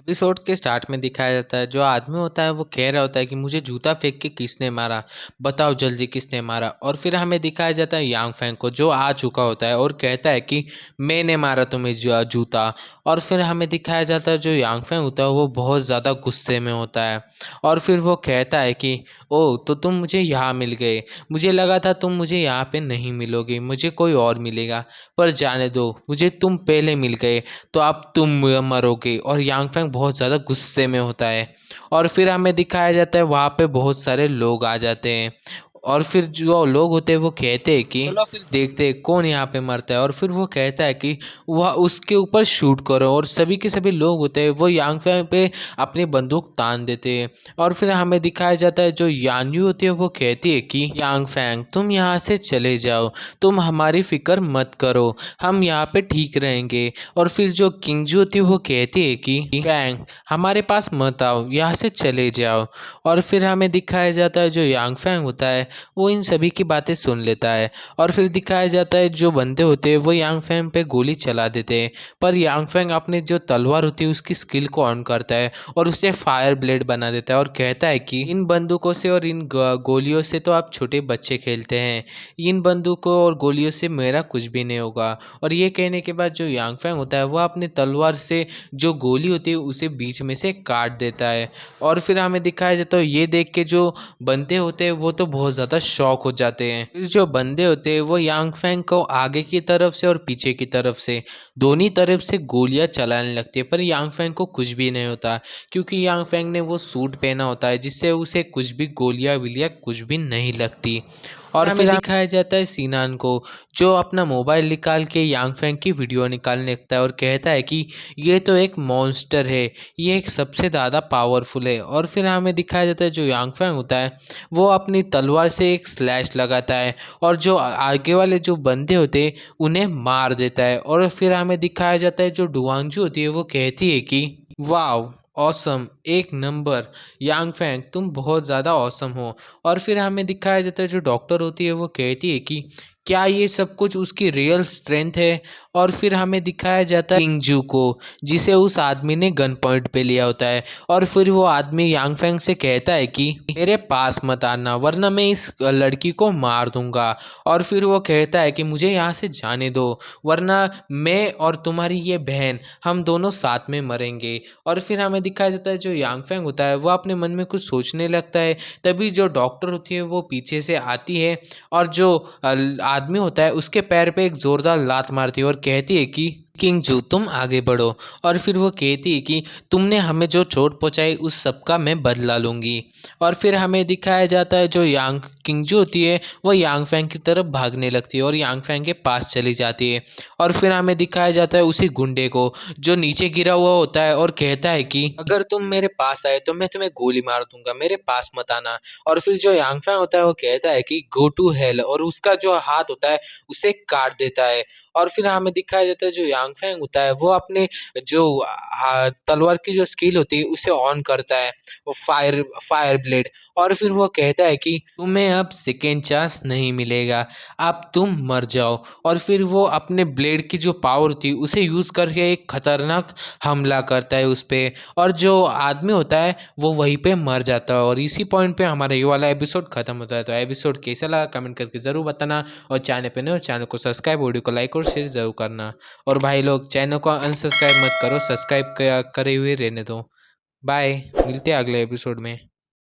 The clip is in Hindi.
एपिसोड के स्टार्ट में दिखाया जाता है, जो आदमी होता है वो कह रहा होता है कि मुझे जूता फेंक के किसने मारा, बताओ जल्दी किसने मारा। और फिर हमें दिखाया जाता है यांग फैंग को, जो आ चुका होता है और कहता है कि मैंने मारा तुम्हें जूता। और फिर हमें दिखाया जाता है जो यांग फैंग होता है वो बहुत ज़्यादा गुस्से में होता है। और फिर वो कहता है कि ओ तो तुम मुझे यहाँ मिल गए, मुझे लगा था तुम मुझे यहाँ पे नहीं मिलोगे, मुझे कोई और मिलेगा, पर जाने दो, मुझे तुम पहले मिल गए, तो अब तुम मरोगे। और यांग फैंग बहुत ज़्यादा गुस्से में होता है। और फिर हमें दिखाया जाता है वहाँ पे बहुत सारे लोग आ जाते हैं। और फिर जो लोग होते हैं वो कहते हैं कि चलो फिर देखते हैं कौन यहाँ पे मरता है। और फिर वो कहता है कि वह उसके ऊपर शूट करो। और सभी के सभी लोग होते हैं वो यांग फैंग पे अपनी बंदूक तान देते हैं। और फिर हमें दिखाया जाता है जो यान्यू होती है वो कहती है कि यांग फैंग तुम यहाँ से चले जाओ, तुम हमारी फिक्र मत करो, हम यहाँ पे ठीक रहेंगे। और फिर जो किंगजू होती है वो कहती है कि फैंग हमारे पास मत आओ, यहाँ से चले जाओ। और फिर हमें दिखाया जाता है जो यांग फैंग होता है वो इन सभी की बातें सुन लेता है। और फिर दिखाया जाता है जो बंदे होते हैं वो यांग फैंग पे गोली चला देते हैं, पर यांग फैंग अपने जो तलवार होती है उसकी स्किल को ऑन करता है और उसे फायर ब्लेड बना देता है और कहता है कि इन बंदूकों से और इन गोलियों से तो आप छोटे बच्चे खेलते हैं, इन बंदूकों और गोलियों से मेरा कुछ भी नहीं होगा। और ये कहने के बाद जो यांग फैंग होता है वो अपनी तलवार से जो गोली होती है उसे बीच में से काट देता है। और फिर हमें दिखाया जाता है ये देख के जो बंदे होते हैं वो तो बहुत ज़्यादा शॉक हो जाते हैं। फिर जो बंदे होते हैं वो यांग फैंग को आगे की तरफ से और पीछे की तरफ से दोनों तरफ से गोलियां चलाने लगती है, पर यांग फैंग को कुछ भी नहीं होता, क्योंकि यांग फैंग ने वो सूट पहना होता है जिससे उसे कुछ भी गोलियां विलियां कुछ भी नहीं लगती। और फिर दिखाया जाता है सीनान को, जो अपना मोबाइल निकाल के यांग फैंग की वीडियो निकालने लगता है और कहता है कि ये तो एक मॉन्स्टर है, ये एक सबसे ज़्यादा पावरफुल है। और फिर हमें दिखाया जाता है जो यांग फैंग होता है वो अपनी तलवार से एक स्लैश लगाता है और जो आगे वाले जो बंदे होते हैं उन्हें मार देता है। और फिर हमें दिखाया जाता है जो डुआंगजू होती है वो कहती है कि वाव ऑसम, एक नंबर, यांग फैंग तुम बहुत ज़्यादा ऑसम हो। और फिर हमें दिखाया जाता है जो डॉक्टर होती है वो कहती है कि क्या ये सब कुछ उसकी रियल स्ट्रेंथ है। और फिर हमें दिखाया जाता है किंगजू को, जिसे उस आदमी ने गन पॉइंट पे लिया होता है। और फिर वो आदमी यांग फैंग से कहता है कि मेरे पास मत आना वरना मैं इस लड़की को मार दूंगा। और फिर वो कहता है कि मुझे यहाँ से जाने दो वरना मैं और तुम्हारी ये बहन हम दोनों साथ में मरेंगे। और फिर हमें दिखाया जाता है जो यांग फैंग होता है वो अपने मन में कुछ सोचने लगता है, तभी जो डॉक्टर होती है वो पीछे से आती है और जो आदमी होता है उसके पैर पे एक जोरदार लात मारती है और कहती है कि किंगजू तुम आगे बढ़ो। और फिर वो कहती है कि तुमने हमें जो चोट पहुंचाई उस सब का मैं बदला लूंगी। और फिर हमें दिखाया जाता है जो यांग किंगजू होती है वो यांग फैंग की तरफ भागने लगती है और यांग फैंग के पास चली जाती है। और फिर हमें दिखाया जाता है उसी गुंडे को जो नीचे गिरा हुआ होता है और कहता है कि अगर तुम मेरे पास आए तो मैं तुम्हें गोली मार दूंगा, मेरे पास मत आना। और फिर जो यांग फैंग होता है वो कहता है कि गो टू हेल, और उसका जो हाथ होता है उसे काट देता है। और फिर हमें दिखाया जाता है जो यांग फैंग होता है वो अपने जो तलवार की जो स्किल होती है उसे ऑन करता है, वो फायर फायर ब्लेड। और फिर वो कहता है कि तुम्हें अब सेकेंड चांस नहीं मिलेगा, अब तुम मर जाओ। और फिर वो अपने ब्लेड की जो पावर थी उसे यूज करके एक खतरनाक हमला करता है उस पे, और जो आदमी होता है वो वहीं पे मर जाता है। और इसी पॉइंट पे हमारा ये वाला एपिसोड खत्म होता है। तो एपिसोड कैसा लगा कमेंट करके ज़रूर बताना, और चैनल पे नए हो चैनल को सब्सक्राइब, वीडियो को लाइक और शेयर ज़रूर करना। और भाई लोग चैनल को अनसब्सक्राइब मत करो, सब्सक्राइब करे हुए रहने दो। बाय, मिलते हैं अगले एपिसोड में।